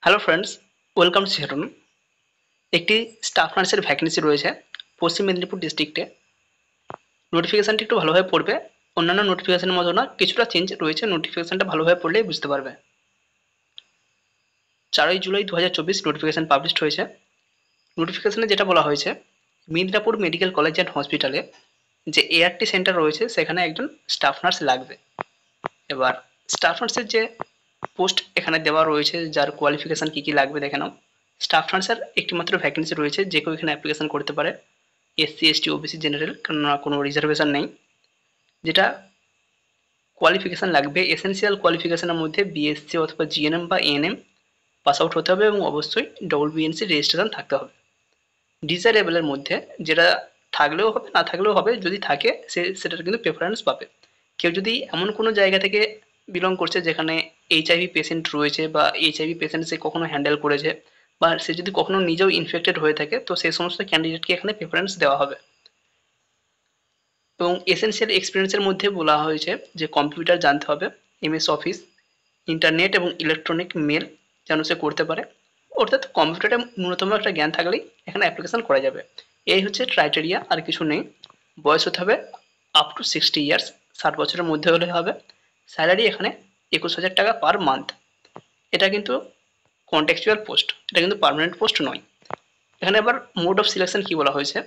Hello friends, welcome to সেরুন। একটি staff নার্সের ভ্যাকেন্সি রয়েছে পশ্চিম মেদিনীপুর ডিস্ট্রিক্টে। নোটিফিকেশানটি একটু ভালোভাবে পড়বে, অন্যান্য নোটিফিকেশানের মতো না, কিছুটা চেঞ্জ রয়েছে। নোটিফিকেশানটা ভালোভাবে পড়লেই বুঝতে পারবে। 4ই জুলাই 2024 নোটিফিকেশান পাবলিশড হয়েছে। নোটিফিকেশানে যেটা বলা হয়েছে, মেদিনীপুর মেডিকেল কলেজ অ্যান্ড হসপিটালে যে এআরটি সেন্টার রয়েছে সেখানে একজন স্টাফ নার্স লাগবে। এবার স্টাফ নার্সের যে পোস্ট এখানে দেওয়া রয়েছে, যার কোয়ালিফিকেশান কী কী লাগবে দেখে নাও। স্টাফ নার্সের একটিমাত্র ভ্যাকেন্সি রয়েছে, যে কেউ এখানে অ্যাপ্লিকেশন করতে পারে। এসসি, এসটি, ওবিসি, জেনারেল, কেননা কোনো রিজার্ভেশন নেই। যেটা কোয়ালিফিকেশান লাগবে, এসেনশিয়াল কোয়ালিফিকেশানের মধ্যে বিএসসি অথবা জিএনএম বা এএনএম পাস আউট হতে হবে এবং অবশ্যই ডব্লিউবিএনসি রেজিস্ট্রেশন থাকতে হবে। ডিজারেবলের মধ্যে যেটা থাকলেও হবে, না থাকলেও হবে, যদি থাকে সেটার কিন্তু প্রেফারেন্স পাবে। কেউ যদি এমন কোনো জায়গা থেকে বিলং করছে যেখানে এইচআইভি পেশেন্ট রয়েছে বা এইচআইভি পেশেন্ট সে কখনো হ্যান্ডেল করেছে, বা সে যদি কখনো নিজেও ইনফেক্টেড হয়ে থাকে, তো সেই সমস্ত ক্যান্ডিডেটকে এখানে প্রেফারেন্স দেওয়া হবে। এবং এসেনশিয়াল এক্সপিরিয়েন্সের মধ্যে বলা হয়েছে যে কম্পিউটার জানতে হবে, এমএস অফিস, ইন্টারনেট এবং ইলেকট্রনিক মেল যেন সে করতে পারে। অর্থাৎ কম্পিউটারে ন্যূনতম একটা জ্ঞান থাকলেই এখানে অ্যাপ্লিকেশন করা যাবে। এই হচ্ছে ক্রাইটেরিয়া, আর কিছু নেই। বয়স হতে হবে আপ টু 60 ইয়ার্স, 60 বছরের মধ্যে হলে হবে। স্যালারি এখানে 21,000 টাকা পার মান্থ। এটা কিন্তু কন্ট্যাকচুয়াল পোস্ট, এটা কিন্তু পার্মানেন্ট পোস্ট নয়। এখানে আবার মোড অফ সিলেকশন কী বলা হয়েছে,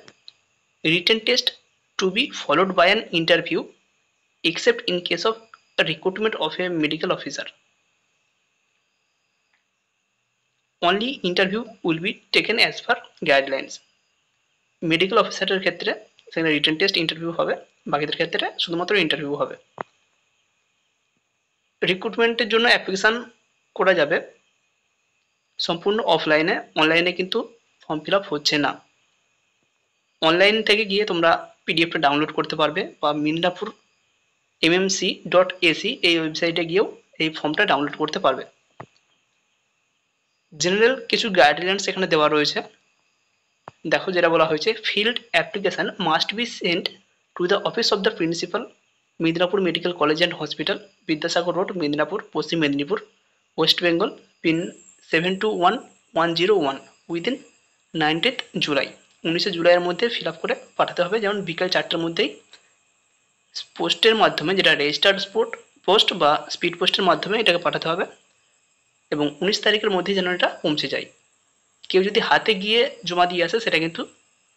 written test to be followed by an interview except in case of recruitment of a medical officer. Only interview will be taken as per guidelines. Medical অফিসারের ক্ষেত্রে সেখানে written test interview হবে, বাকিদের ক্ষেত্রে শুধুমাত্র ইন্টারভিউ হবে। রিক্রুটমেন্টের জন্য অ্যাপ্লিকেশান করা যাবে সম্পূর্ণ অফলাইনে, অনলাইনে কিন্তু ফর্ম ফিল আপ হচ্ছে না। অনলাইন থেকে গিয়ে তোমরা পিডিএফটা ডাউনলোড করতে পারবে, বা মিদনাপুর mmc.ac এই ওয়েবসাইটে গিয়েও এই ফর্মটা ডাউনলোড করতে পারবে। জেনারেল কিছু গাইডলাইন্স এখানে দেওয়া রয়েছে। দেখো যেটা বলা হয়েছে, field application must be sent to the office of the principal, Medinipur medical college and hospital, Vidyasagar road, Medinipur, Paschim Medinipur, West Bengal, pin 721101 within 19th July. 19শে জুলাইয়ের মধ্যে ফিল আপ করে পাঠাতে হবে, যেমন বিকাল 4টার মধ্যেই পোস্টের মাধ্যমে, যেটা রেজিস্টার্ড পোস্ট বা স্পিড পোস্টের মাধ্যমে এটাকে পাঠাতে হবে, এবং 19 তারিখের মধ্যেই যেন এটা পৌঁছে যায়। কেউ যদি হাতে গিয়ে জমা দিয়ে আসে সেটা কিন্তু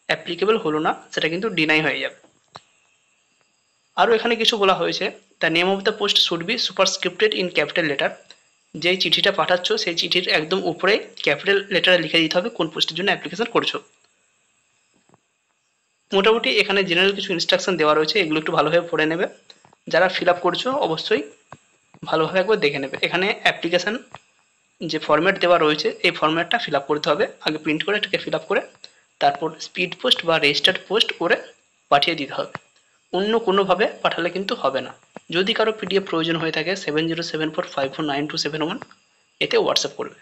অ্যাপ্লিকেবল হলো না, সেটা কিন্তু ডিনাই হয়ে যাবে। আরও এখানে কিছু বলা হয়েছে, the name of the post should be superscripted in capital letter. যেই চিঠিটা পাঠাচ্ছ সেই চিঠির একদম উপরে ক্যাপিটাল লেটারে লিখে দিতে হবে কোন পোস্টের জন্য অ্যাপ্লিকেশন করছো। মোটামুটি এখানে জেনারেল কিছু ইনস্ট্রাকশন দেওয়া রয়েছে, এগুলো একটু ভালোভাবে পড়ে নেবে। যারা ফিল আপ করছো অবশ্যই ভালোভাবে একবার দেখে নেবে। এখানে অ্যাপ্লিকেশান যে ফরম্যাট দেওয়া রয়েছে এই ফরম্যাটটা ফিল আপ করতে হবে, আগে প্রিন্ট করে এটাকে ফিল আপ করে তারপর স্পিড পোস্ট বা রেজিস্টার্ড পোস্ট করে পাঠিয়ে দিতে হবে। অন্য কোনোভাবে পাঠালে কিন্তু হবে না। যদি কারো পিডিএফ প্রয়োজন হয়ে থাকে 7074549271 এতে হোয়াটসঅ্যাপ করবে।